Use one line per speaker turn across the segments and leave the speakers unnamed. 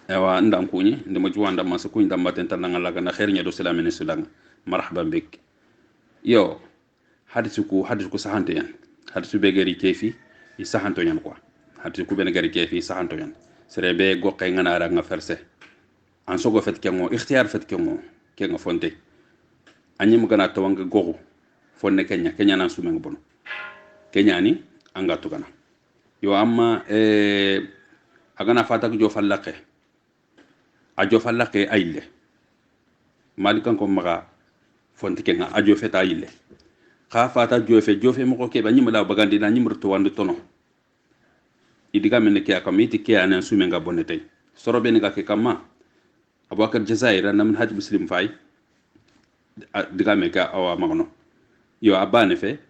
ewa ndam kuñi ndema juwanda ma kuñ ndam baten tan nga laga na khair nya do salamene sulang marhaban bik yo hadisu ku sahante yan hadisu be gari kefi i sahanto yan quoi hadisu ku ben gari kefi sahanto yan sere be gokke ngana ra nga ferse an sogo fet kengo ikhtiyar fet kengo kenga fonte anyim gana to wanga gogu fonne kenya na sumengo bono kenya ni anga to gana yo amma agana fata ko jo fallaqe ajo fallaqe ayle malikan ko maga fonte kenga ajo feta ayle kha fata jofe mo ko ke banyim la bagandi na nyimr to wando tono idiga men ke akamiti ke anan sumenga bonete soro ben ga ke kama abubakar jazaira na min haj muslim fay diga me ka awa magno yo abane fe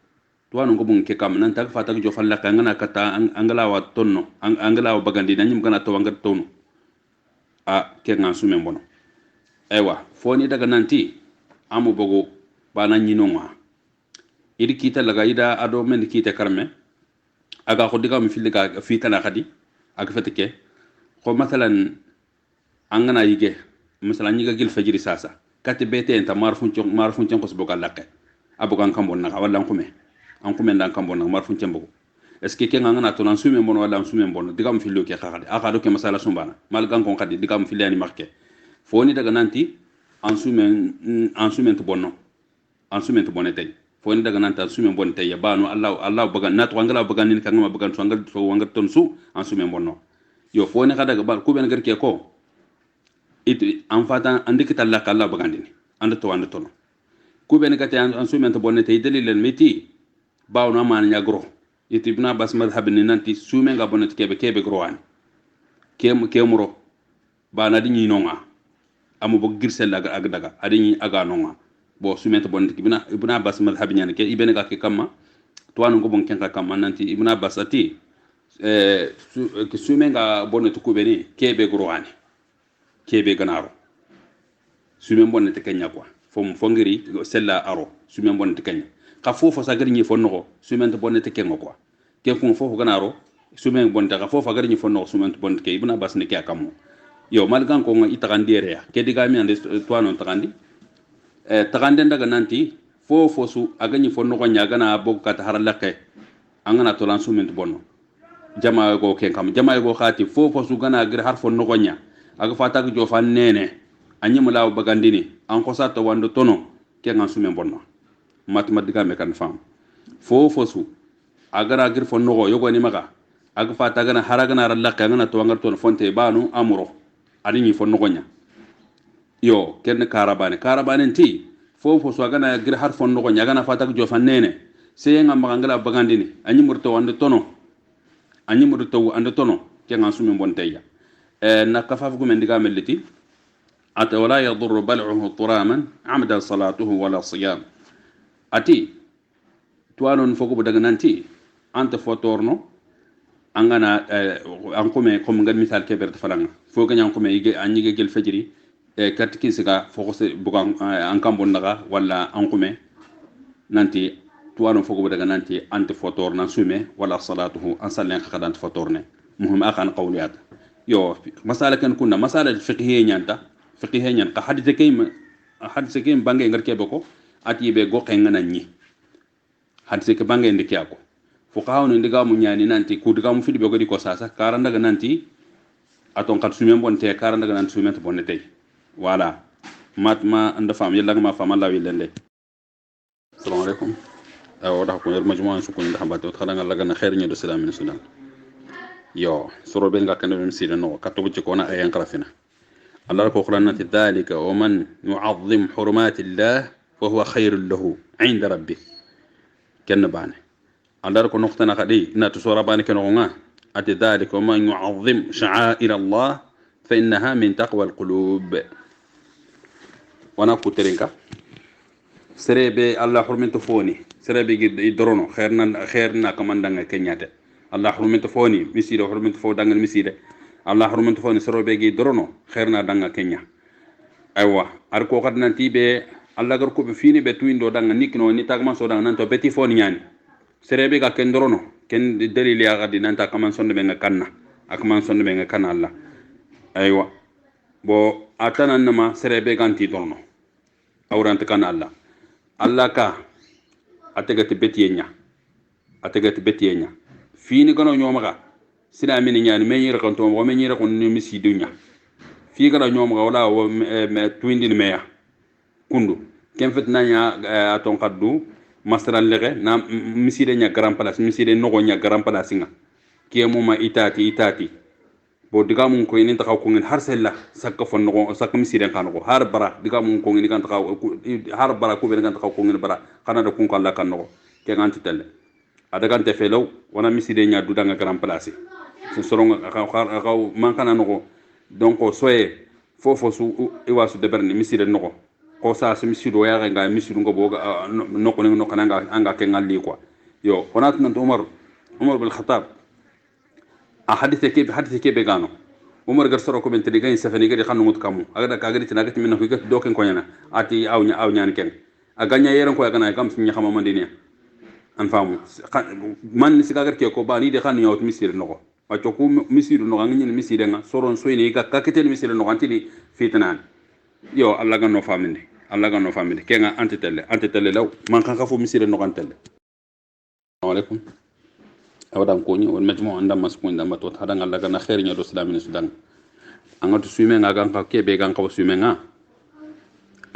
to wano ngo bun ke kam nan tag fata jo fallaqe ngana kata angala wa tonno angala wa bagandi na nyim gana to wanga tono a ke nga sumen bono ewa foni daga nanti amu bogo bana nyinonga idi kita laga ida ado men kita karme aga ko diga mi filiga fita la khadi aga fetike ko masalan angana yige masalan yiga gil fajiri sasa kati bete enta marfun ko sboka lakke abugan kambon na wala an kume ndan kambon na marfun cembo est ce que kenga ngana to nan sume bono wala sume bono diga mi filo ke khadi aga do ke masala sumbana mal gan kon khadi diga mi filani marke foni daga nanti an sumen to bonno an sumen to bonete foni daga nanta sumen bonte ya banu allah bagan nat wangala bagan ni kanga bagan so ngal so wangal ton su an sumen bonno yo foni kada ga ku ben garke ko it an fata andikita allah kala bagan ni anda to wanda tono ku ben gate an sumen to bonete dalilen meti bawno man nyagro it ibn abbas madhhab ni nanti sumen ga bonete kebe growan kemuro bana di ni nonga amu bo girsel aga daga adini aga nonga bo sumeta bonti ibn abbas madhhab nyane ke ibene ga ke kama to anu go bon kenka kama nanti ibn abbas ati ke sumenga bonne to kubeni kebe groani kebe ganaro sumen bonne te kenya quoi fom fongiri sella aro sumen bonne te kenya ka fofo sa gari ni fonno sumen te bonne te kengo quoi ke fon fofo ganaro sumen bonne ta ka fofo gari ni fonno sumen te bonne ke ibn abbas ne ke akamo yo malgan ko itagandere ya ke diga mi ande to anu tagandi taganden daga nanti fofo su agani fonno ko nyaga na bokka ta haralake angana to lan sumen to bonno jama go ken kam jama go khati fofo su gana gir har fonno ko nya aga fata ko jofan nene anyim law bagandini an ko sa to wando tono ke ngan sumen bonno mat diga me kan fam fofo su agara gir fonno go yogo ni maga aga fata gana haragana haralake angana to wangar tono fonte banu amuro adini fonno ko nya yo ken karabane ti fofo so gana gir har fonno ko nya gana fata ko jofan nene sey ngam magangala bagandini anyi murto wando tono ke ngan sumen bonteya na kafaf gumen diga meliti ata wala yadur bal'uhu turaman amda salatuhu wala siyam ati tuanon fogo daga nanti anta fotorno angana an kume kom ngal misal ke berde falanga fo ganya kume yige anyige gel fajiri kat kisiga fo se bugan an kambon daga wala an kume nanti tuanon fogo daga nanti anta fotorna sume wala salatuhu an sallen khadant fotorne muhim akan qawliyat yo masala kan kunna masala fiqhiyya nyanta ka hadith kay bangi ngar kebe ko ati be go ngana nyi hadith ke bangi ndike ako fuqaha no ndiga mu nyani nanti ku diga mu fidi be godi ko sasa karanda ga nanti aton kat sumen bonte karanda ga nanti sumen bonne tay wala matma anda fam yalla ma fam Allah wilende assalamu alaikum wada ko yer majmu'a sukun da habate khana nga laga na khair nyi do salam min sudan yo soro ben ga kan dem sida no katubu ci ko na ayan krafina Allah ko qur'an ti dhalika wa man yu'azzim hurumati Allah fa huwa khairul lahu 'inda rabbih ken bane Allah ko noqtana khadi ina to sura bane ken nga ati dhalika wa man yu'azzim sha'air Allah fa innaha min taqwa alqulub wana kuterenka serebe Allah hurminto foni serebe gi dorono khairna kamandanga kenyate Allah hurminto foni miside hurminto fo dangal miside Allah hurminto foni serebe gi dorono khairna danga kenya aywa ar ko kad nanti be Allah gar ko be fini be tuindo danga nikno ni tagman so danga nanto beti foni nyani serebe ga ken dorono ken dalili ya gadi nanta kaman sonde be ngakanna akman sonde be kan Allah aywa bo atana nama serebe ganti donno awrante kan Allah ka ategati betiyenya fini gano nyomaga sina mini nyani me yira kan to mo me yira kon ni misi dunya fi gano nyomaga wala wo me twindi meya kundu ken fet nanya aton kaddu masaran lege na misi de nya grand place misi de nogo nya grand place nga kiyemo ma itati bo diga mun ko ni takaw ko ngin har sella sakka fon nogo sakka misi de kan ko har bara diga mun ko ngin kan takaw har bara ko be kan takaw ko ngin bara kana da kun ko Allah kan nogo ke nganti telle adagan te felaw wana miside nya du danga grand place so soronga ka man kana no donc soye fofo su iwasu de berni miside no ko sa se misido ya nga misido ngo boga no ko no kana anga ke ngalli quoi yo onat nan umar bil khattab a hadith ke be gano umar gar soro ko ben tedi gay safani gadi xanu mut kamu aga ka gadi tinagati min ko gat do ken ko nyana ati aw nyaan ken aga nya yeran ko aga na kam sin nya xama mandini an famu man ni sigagar ke ko bani de kan yawt misir no wa to ku misir no ngani ni misir nga soron soyni ga kakete misir no antini fitnan yo Allah ga no faminde ke nga antitelle law man kan ka fu misir no antelle assalamu alaikum awadam ko ni won majmu andam maskun ndam to hada Allah ga na khair nya do islamin sudan angatu suime nga ga ka ke be ga ka suime nga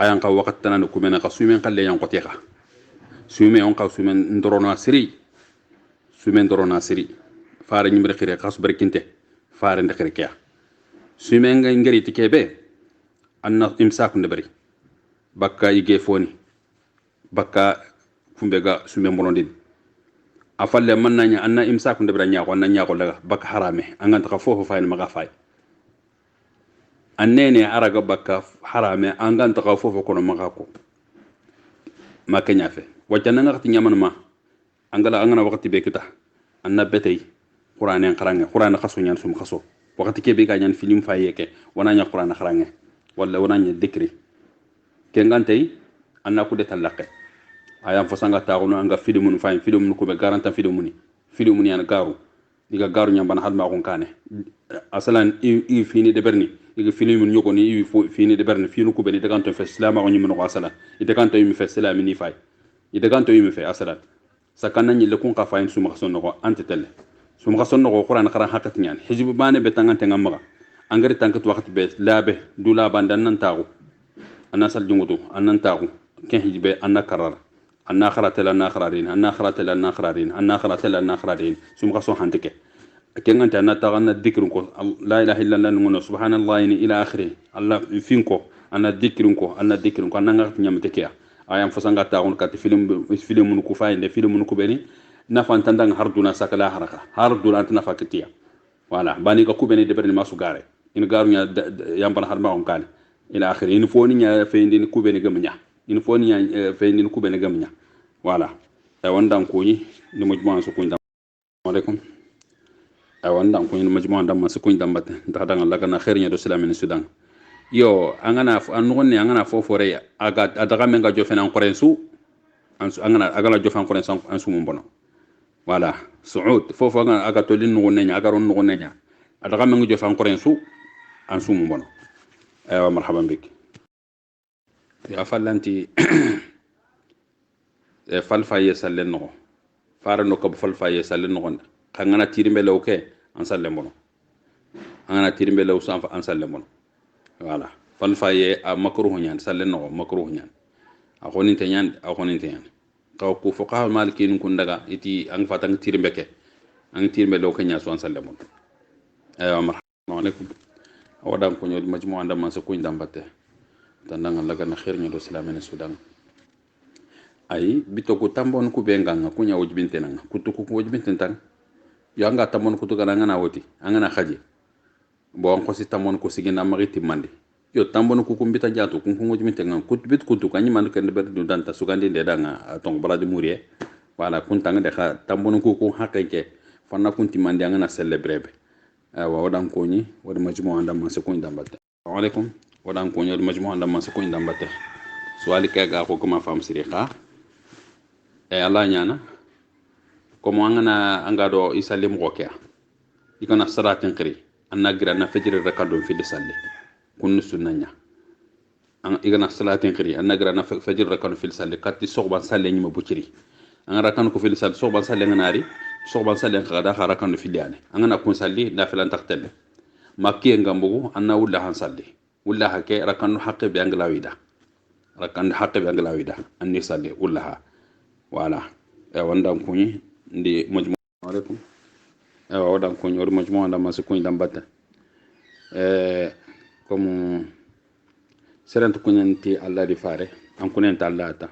ayan ka wakat tanan ko mena ka suime kalle yan ko teka sume on kaw sume ndorona siri faare nyimre khire khas barkinte faare ndekere kya sume nga ngari tikebe anna imsak ndebari bakka ige foni bakka fumbega sume molondin afalle man nanya anna imsak ndebara nya ko nanya ko daga bakka harame anganta ka fofo fayne maga fay annene araga bakka harame anganta ka fofo kono maga ko makanya fe wajana ngati nyaman ma angana wakati be kita anna betay qur'an khaso nyan sum khaso wakati ke be ga nyan film fayeke wana nya qur'an kharange wala wana nya dhikri ke ngantay anna ku de talaqe ayam fosanga taxuno anga film ko be garanta film ni an garu diga garu nyamba na hadma ko kane asalan i fini de berni iga film nyoko ni i fini de berni fini ko be ni daga to fe islam ko nyimo ko asala ite kan to yimi fe islam ni fay ite kan to yimi fe asala sakana ni le kun ka fayin suma sonno ko antetelle suma sonno ko qur'an khara hakat nyan hijib bane be tangante ngamma angari tankat wakati be labe dula bandan nan tagu anasal jungudu annan tagu ken hijibe annakarar annakharatin suma so hantike kenganta nata ganna dhikrun ko la ilaha illa allah ngono subhanallahi ila akhiri allah finko anna dhikrun ko anna nanga nyamte kya ayam fosanga taun kat film ku fayde film ku beni nafan tandang harduna sakala haraka harduna antna faktiya wala bani ko kubeni de berni masu gare in garu nya yambana harma on kan ila akhiri in foni nya feyndin kubeni gamnya in foni nya feyndin kubeni gamnya wala ay wandam ko ni mujman su kuñ dam alaikum ay wandam ko ni mujman dam su kuñ dam bat ndax danga la kana khair nya do islamin sudan yo angana angana fofore aga adaga menga jofena en korensu angana agala jofan korensu ansu mumbono wala suud fofo angana aga tolin no nenya aga ron no nenya adaga menga jofan korensu ansu mumbono aywa marhaban bik ya fallanti falfaye sallen no fara no ko falfaye sallen no kangana tirimbe lawke an sallen bono angana tirimbe law sanfa an sallen bono wala falfaye a makruh nyan sallen no makruh nyan a khonin te nyan ka ko fuqaha malikin kun daga iti ang fatang tirimbe ke ang tirimbe lawke nya so an sallen bono aywa marhaban alaikum wadam ko nyol majmu andam man so ko ndambate tandanga laga na khair nyo do islamin sudan ay bitoku tambon ku benganga kunya wajibinte nanga kutuku wajibinte tan yo anga tambon kutu kana ngana woti angana khaji bo on ko si tambon ko sigina mariti mandi yo tambon ku kumbita jatu ku wajibinte nanga kutbit kutu kanyi man kan ber du danta sugandi de danga tong baladi murie wala kuntanga de kha tambon ku hakeke fanna kunti mandi angana celebrebe wa wadan ko ni wad majmu andam man se ko ndambate assalamu alaikum wadan ko ni wad majmu andam man se ko ndambate suali kaga ko kuma fam sirika e Allah nyana ko mo ngana anga do isalim ko kya ikana salatin qiri anna gira na fajr rakando fi salli kun sunnanya an igana salatin qiri anna gira na fajr rakando fi salli katti soban salle nyima buciri an rakando ko fi salli soban salle nganari soban salle qada rakando fi liane an kun salli nafilan taqtelle makki ngambugo anna wulla han salli wulla hake rakando haqqe be anglawida rakando haqqe be anglawida anni salli wulla ha wala e wandam kunyi ndi majmu alaikum ewa wadan kunyi ori majmu anda masu kunyi dambata comme serent kunyanti alla di fare an kunenta alla ta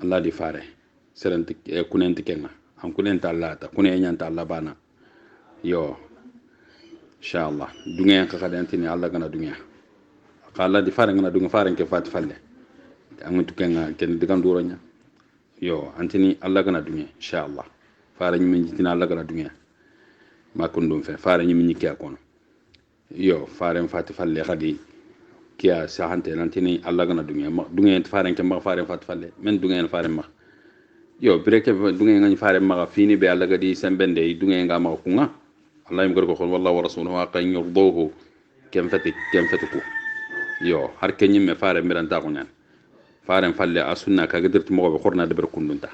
alla di fare serent kunenti kenga an kunenta alla ta kunyanta alla bana yo inshallah dunya ka kadantini alla gana dunya qala di fare ngana dunya fare ke fat falle an tukenga ken digan duronya yo antini alla gana dunya inshallah fare nyimi jitina alla gana dunya ma kundum fe fare nyimi nyiki akono yo fare fati falle khadi kiya sahante antini alla gana dunya dunya fare ke ma fare fati falle men dunya fare ma yo breke dunya ngani fare ma fini be alla gadi sembende dunya nga ma kunga allah yim gorko khol wallahu wa rasuluhu aqan yurduhu kem fatiku yo har ke nyimme fare miranta ko nyan faren falle asunna ka gadirti mo be khorna de ber kundunta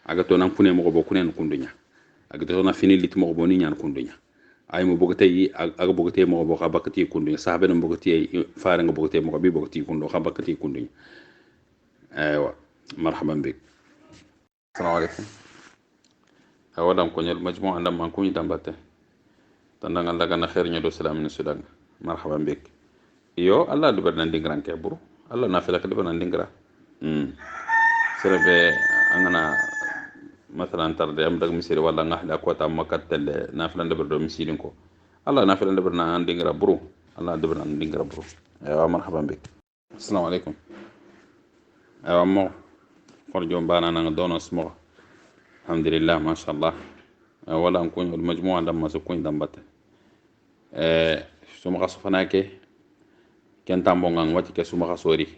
aga to nan fune mo bo kunen kundunya aga to na fini lit mo bo ni nyan kundunya ay mo bogati aga bogati mo bo khabakati kundunya sahabe no bogati faren nga bogati mo bi bogati kundo khabakati kundunya aywa marhaban bik assalamu alaykum awadam ko nyel majmu andam man ko ni tambate tandanga laga na khair nyodo salam ni sudan marhaban bik yo allah du bernan dingran ke buru allah na fela ke bernan dingra serebe angana مثلا ترد am dag misiri wala ngahla ko ta makatel na fela de berdo misirin ko allah na fela de bernan dingra buru allah de bernan dingra buru aywa marhaban bik assalamu alaykum aywa mo خرجوا بانا انا دون اسمه الحمد لله ما شاء الله ولا نكون المجموعه لما سكون دمبت سوما خاص فناكي كان تامبونغان واتي كسوما خاصوري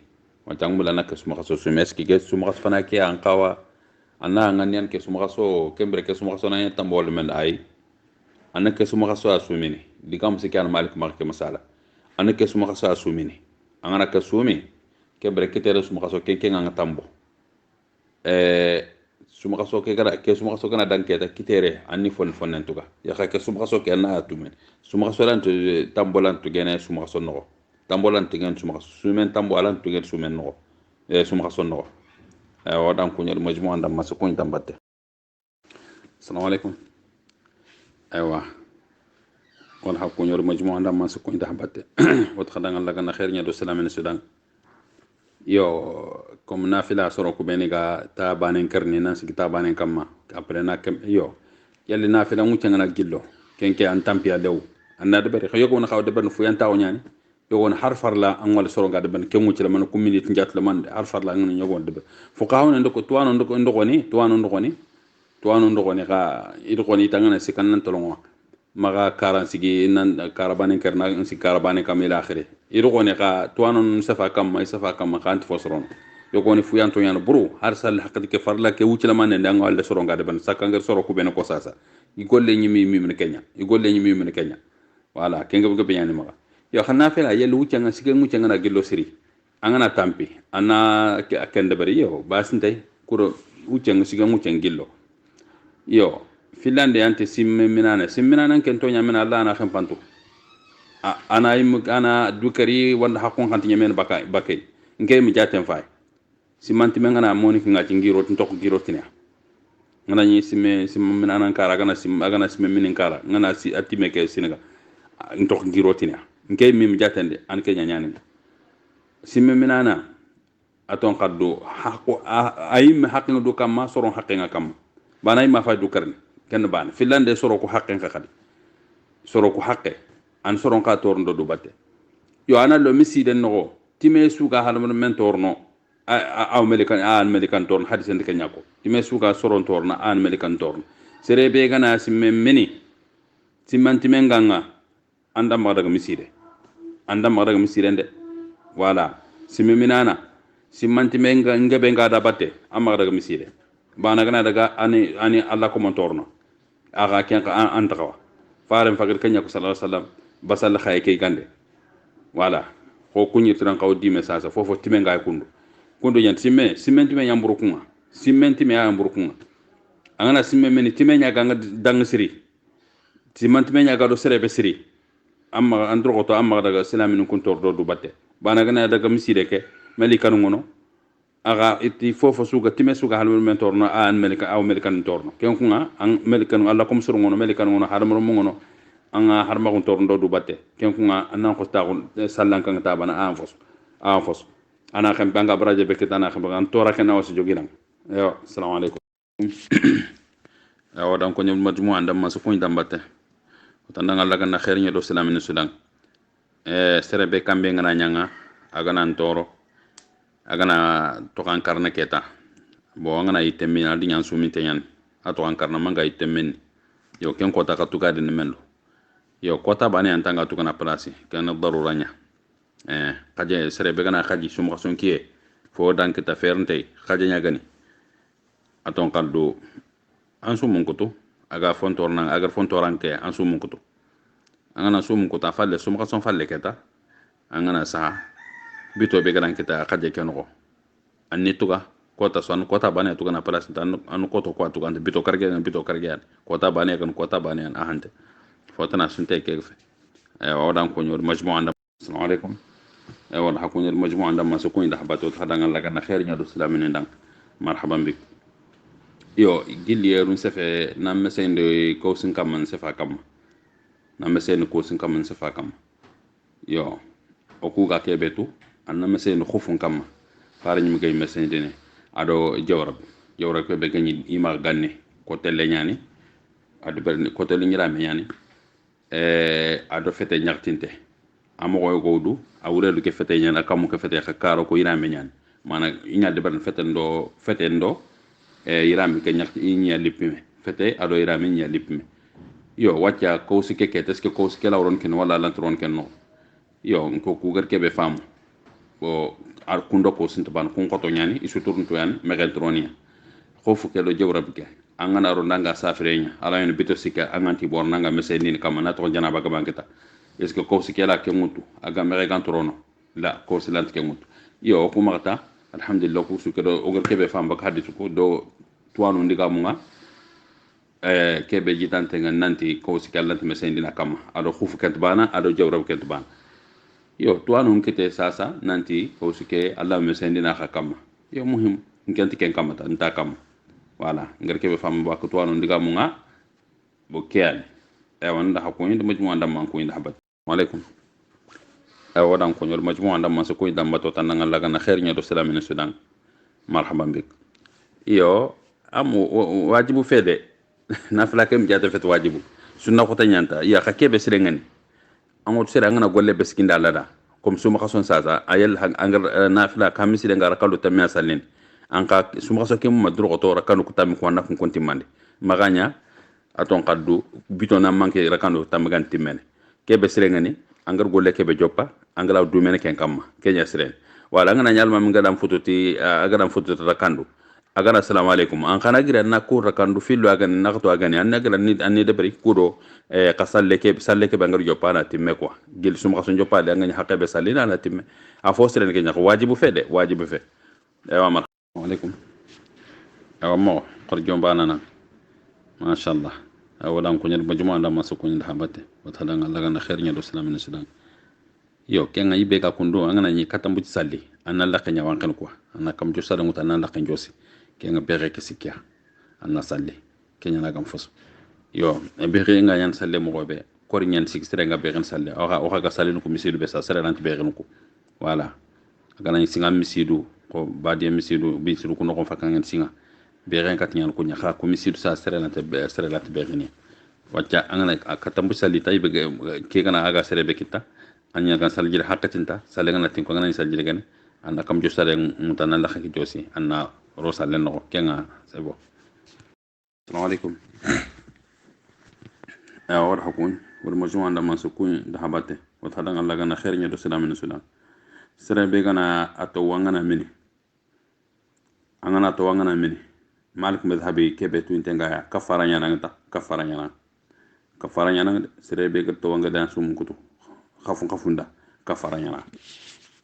واتان بلانا كسوما خاصو سمسكي كسوما خاص فناكي انقوا انا غنيان كسوما خاصو كمبر كسوما خاصو نان تامبول من اي انا كسوما خاصو اسوميني ديكام سكان مالك مارك مساله انا كسوما خاصو اسوميني انا كسومي كبر كتير سوما خاصو كين ان تامبو suma kaso ke gara ke suma kaso kana danketa kitere anni fon nantuga ya ka ke suma kaso ke na atumen suma kaso lan to tambolan to gene suma kaso no tambolan to gen suma kaso sumen tambolan to gen sumen no suma kaso no wadan ko nyol majmu andam maso ko tambatte assalamu alaikum aywa wal hakku nyol majmu andam maso ko tambatte wat khadanga Allah kana khair nya do salam ni sudan yo comme nafila soro ko beni ga ta banen karni nan sigi ta banen kamma après na kam yo yalli nafila mu cangana gillo kenke an tampia dew anna de bari yogo na xaw de ban fu yanta o nyani yogo na harfar la an wala soro ga de ban kemu ci la man ko minute ngat la man harfar la ngani yogo de fu xaw na ndoko tuano ndoko ni ga ido ko ni tangana sikan nan tolongo maga karan sigi nan karabanen karna si karabanen kamila akhire ido ko ni ga tuano safa kam kan fosron yogoni fuyanto yana buru har sal hakati ke farla ke wucila man ndango alla soro ngade ban sakanga soro ku ben ko sasa igolle nyimi min kenya wala kenga buga be yani maga yo xana fela yel wucanga sige wucanga na gillo siri angana tampi ana kende bari yo basinte kuro wucanga sige wucanga gillo yo filande ante simminana ken to nyamena alla na xampantu ana dukari wanda hakon kanti nyamen bakay ngey mi jaten fay simanti mengana moni ngati ngiro ntoko ngiro tinya ngana ni simme min anan kara gana simme min kara ngana si atime ke sinaga ntoko ngiro tinya ngey mi jatande an ke nyanyani simme min ana aton kaddo hako ayim haqqin do kam ma soron haqqin kam banay ma fa do karni ken ban filande soro ko haqqin ka kadi soro ko haqqe an soron ka torndo do batte yo ana lo misiden no time suga halmo men torno aw American torn hadisen de kenyako time suga soron torna an American torn serebe gana simme meni simmanti menganga andam madaga miside de wala simme minana simmanti menga ngebe ngada batte amma daga miside bana gana daga ani alla ko mon torno aga ken ka antakawa faren fakir kenya ko sallallahu alaihi wasallam basal khaye ke gande wala ko kunyi tiran kaw dime sasa fofo time ngay kundu yan simme time yamburu kunga simme time yamburu kunga angana simme meni time nya ganga dang siri simme time nya ga do sere be siri amma andro ko to amma daga silamin kun tor do batte bana gana daga misire ke meli kanu ngono aga iti fofo suga time suga halmul men torno an melika aw melikan torno ken kunga an melikan alla kom sur ngono melikan ngono harmur mo ngono anga harma kun torno do batte ken kunga anan ko tagun sallan kan ta bana an fos ana xam banga braje be ketana xam an tora ken awsi jogiram yo assalamu alaikum aw dan ko nyum majmu andam masu ko ndam batte tandanga laga na khair nyi do salamin sudan sere be kambe ngana nyanga aga nan toro aga na to kan karna keta bo ngana itemi na dinyan sumi tenyan ato kan karna manga itemen yo ken kota ka tuka de melo yo kota bane antanga tuka na place kan daruranya kaje sere be gana kaji sum rason kiye fo dan kita fernte kaje nya gani aton kaldo ansu mun kutu aga fontorna aga fontoranke ansu mun kutu angana sum kuta falle sum rason falle keta angana sa bito be garan kita kaje kenogo anni tuga kota son kota bane tuga na place tan anu koto ko tuga bito karge kota bane kan kota bane an ahante fotana sunte kefe wadan ko nyor majmu anda assalamu alaikum wala hakun nyor majmu anda ma so ko inda habato hadanga laga na khair nyado salamin ndang marhaban bik yo gilierun sefe na mesende ko sun kam man sefa kam na mesende ko sun kam man sefa kam yo o ku ga kebetu anna mesende khufun kam fara nyum gay mesende ne ado jawrab ko be gani ima ganne ko telle nyani ado berni ko telle nyira me nyani ado fete nyartinte amogo godu awurelu ke fete nyana kam ko fete khakkaro ko ira me nyani mana inya de berni fete ndo irami ke nyakti inya lipime fete ado irami nya lipime yo wacca ko sike ke teske ko sike lawron ken wala lantron ken no yo ko kugar ke be fam bo ar kundo ko sinto ban kun ko to nyani isu turun to yan megel tronia khofu ke do jawrab ke angana ro ndanga safrenya ala en bito sika anganti bor nanga meseni kama na to janaba ga banketa est ce ko sike la ke mutu aga mere gantrono la ko silant ke mutu yo ko marta alhamdulillah ko su ke do ogar ke be fam bak hadisu ko do tuanu ndiga munga kebe jitante nga nanti ko sike lanti meseni na kama ado khofu ket bana ado jawrab ket bana yo tuanu nkete sasa nanti ko sike Allah meseni na kama yo muhim nganti ken kama ta nta kama wala ngar kebe fam ba ko tuanu ndiga munga bo kiyal wanda hakuni da majmu andam man ko inda habat wa alaikum wadan ko nyol majmu andam man so ko inda mbato tan nga laga na khair nya do salamin sudan marhaban bik yo amu wajibu fede nafila kem jata fet wajibu sunna ko tanyanta ya ka kebe sirengani angot sira ngana golle beskinda lada comme suma khason sasa ayel angar nafila kamisi de ngara kalu tamya salin anka suma khaso kem madru ko to rakanu ko tammi ko na ko kontimande maganya aton kaddu bitona manke rakanu tamagan timmene kebe sirengani angar golle kebe joppa angala du mene ken kamma kenya siren wala ngana nyalma mi ngadam fututi agadam fututi rakandu agana assalamu alaikum an kana gira na ko rakandu fillo agani naqto agani an nagra ni anni debri kudo qasalle ke bangar jopana timme ko gil sum qason jopale ngani haqebe salina na timme a fosren ke nyako wajibu fe ewa mar alaikum ewa mo qor jombana na ma sha Allah awalan ko nyal majmu anda masu ko nyal habate wata dan Allah gana khair nyado salamin sudan yo kenga yibe ka kundo ngana ni katambu salli anna la kenya wankan ko anna kam jo sada mutana la kan josi kenga bere ke sikya anna salli kenya na gam fos yo bere nga yan salle mo gobe kor nyen sikstre nga bere salle o ga salle ko misidu be sa sare lant bere ko wala agana ni singa misidu ko badi misidu bi sidu ko no ko fakan singa bere kat nyan ko nya kha ko misidu sa sare lant bere ni wacca angana katambu salli tay be ke kana aga sare be kita anya kan saljir hakatinta salenga natin ko ngana saljir gane anna kam jostare mutana la khaki josi anna rosa len no kenga sebo assalamu alaikum war hakun wal majmu anda man sukun da habate wa tadan Allah gana khair nya do salamin sulam sere be gana ato wangana mini angana to wangana mini malik madhhabi kebe tu intenga kafara nya nangata kafara nya kafara nyana sere be ga to nga dan sum kutu khafunda kafara nyana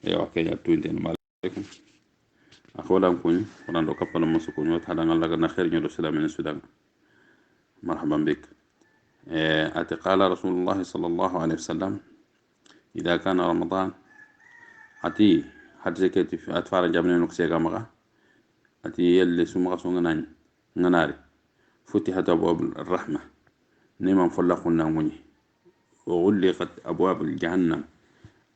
yo kenya tunden malaikum akhodan kun onan do kapala musu kun wata dan Allah ga na khair nyodo salamin sudan marhaban bik ati qala rasulullah sallallahu alaihi wasallam idha kana ramadan ati hadjekati fi atfara jamne nok sega maga ati yelle suma so nganari فتحت أبواب الرحمة نيمان فلقنا مني وغلقت أبواب الجهنم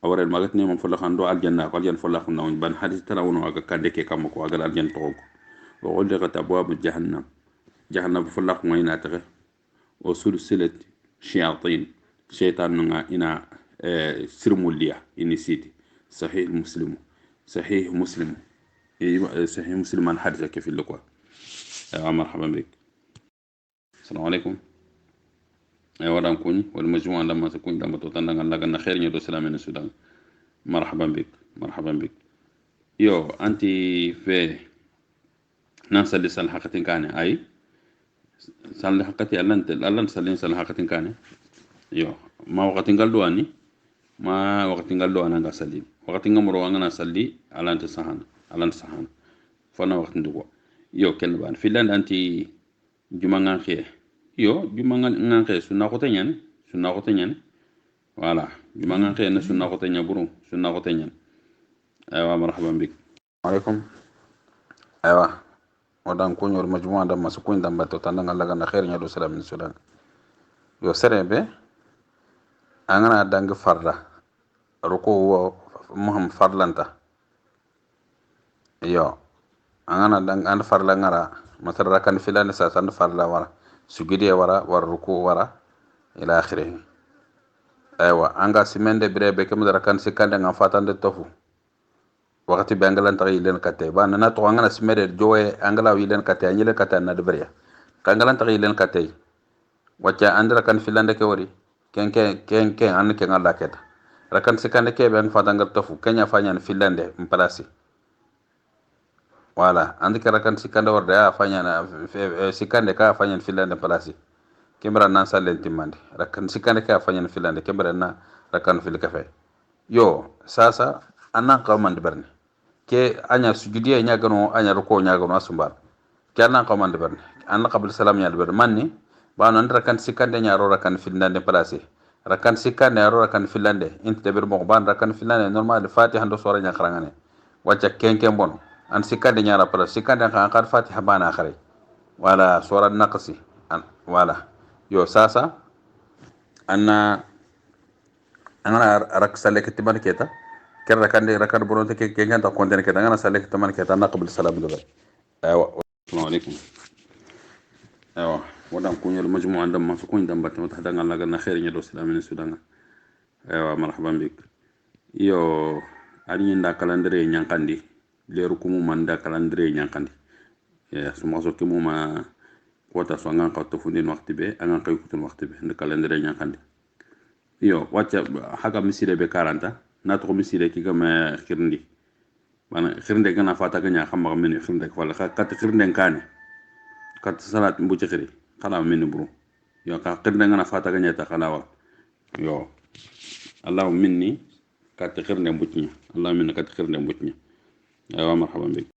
أورا المغت نيمان فلقنا دو الجنة قال جن فلقنا مني بان حديث تراون واقع كادك كمكو واقع الجنة توق وغلقت أبواب الجهنم جهنم فلقنا مني ناتغ وسلسلة شياطين شيطان إنا سرموليا إني سيدي صحيح مسلم صحيح مسلم صحيح مسلم عن حدثك في اللقاء مرحبا بك. السلام عليكم. ودام كوني والمجموعة لما تكون لما تطلع لنا خير يدو سلام من السودان. مرحبا بك مرحبا بك. يو أنت في ناس اللي سلحقتين كان أي سلحقتي ألنت سلين سلحقتين كان يو ما وقتين قالوا أني ما وقتين قالوا أنا قاسلين وقتين قمروا أنا سلي ألنت سهان فأنا وقت ندوا يو كنبان في لان أنت jumangan xe yo jumangan xe sunna ko tanyan wala jumangan xe na sunna ko tanya buru sunna ko tanyan aywa marhaban bik alaikum aywa odan ko nyor majmu'a da masu ko ndam bato tan nga laga na khair nya do salam min sudan yo serebe angana dang farda ruko muham farlanta yo angana dang an farla ngara مثلا كان فلان ساتن فرلا ورا سجدي ورا والركوع ورا الى اخره ايوا انغا سيمند بريبه كم درا كان سكان nga fatan de tofu wakati bangalan tari len kate ba nana to ngana simede jowe angala wi len kate anyele kate na de bria kangalan tari len kate wacha andra kan filande ke wori ken an ke ngala keta rakan sekande ke ben fatan ngal tofu kenya fanyan filande mplasi wala andi kara kan sikande warde a fanyana sikande ka fanyan filande palasi kembra nan salen timande rakan sikande ka fanyan filande kembra na rakan fil kafe yo sasa anan qawmande barne ke anya sujudiya nya gano anya ruko nya gano asumbar ke anan qawmande barne an qabl salam nya barne manni ba non rakan sikande nya ro rakan filande palasi rakan sikande ro rakan filande inte ber mo ban rakan filande normal fatiha ndo sura nya kharangane wacca kenken bon an sikande nyara pala sikande kan qad fatiha bana khare wala sura naqsi wala yo sasa anna rak salek timan keta kerra kande rakad bononte ke nganta konden keta ngana salek timan keta naqbul salam do aywa assalamu alaykum aywa wadam kunyol majmu'a ndam ma kun ndam batte mata dangal laga na khair nya do salam min sudan aywa marhaban bik yo ani nda calendrier nyankandi leru kumu manda calendrier nyankandi ya suma so kimu ma kota so ngan ka to fundin wakti be ngan kay kutun wakti be nda calendrier nyankandi yo wacca haga misile be 40 na to misile ki gama khirndi bana khirnde gana fata ganya xamma min khirnde wala kat khirnde kane kat salat mbu ci khiri xala min buru yo ka khirnde gana fata ganya ta xala wa yo allah minni kat khirnde mbucnya allah minni kat khirnde mbucnya ايوه مرحبا بك